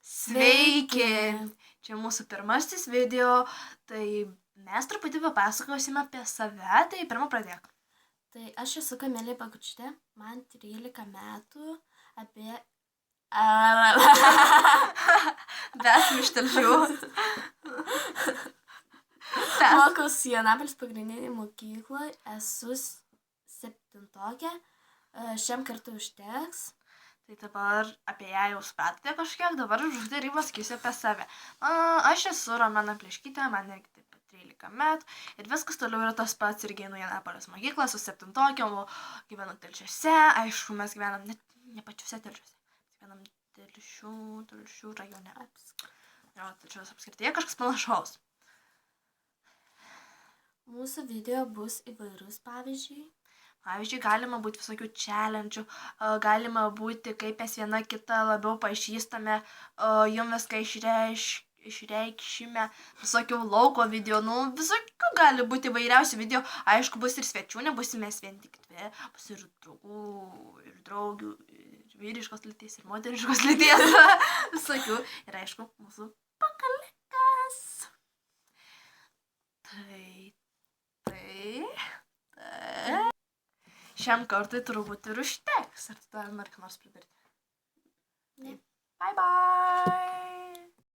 Sveiki! Čia mūsų pirmasis video, tai mes truputį papasakosime apie save, tai pirmą pradėk. Tai aš esu Kamilė Bagučytė, man 13 metų, apie... Besim iš Telšių. Mokausi Jonapilis pagrindinėje mokykloje, esu 7-okė, šiam kartu užteks. Tai dabar apie ją jau supratote kažkiek, dabar užduotį ir pasakysiu apie save. Aš esu Romena Pleškytė, man irgi taip pat 13 metų ir viskas toliau yra tas pats, irgi einu į Jonapilis mokyklą, esu 7-okė, gyvenu Telšiuose, aišku, mes gyvenam ne pačiuose Telšiuose, gyvenam Telšių rajone. Jo, Telšiuos apskrityje kažkas panašaus. Mūsų video bus įvairus, pavyzdžiui, galima būti visokių challenge'ų, galima būti, kaip mes viena kitą labiau pažįstame, jum viską išreikšime, visokių lauko video, visokių gali būti įvairiausių video. Aišku, bus ir svečių, nebusime mes vien tik dvi, bus ir draugų, ir draugių, ir vyriškos lyties, ir moteriškos lyties, visokių. Ir aišku, mūsų pakalikas. Šiam kartui turbūt ir užteks. Ar tu dar nori ką nors pridurti? Ne. Bye bye!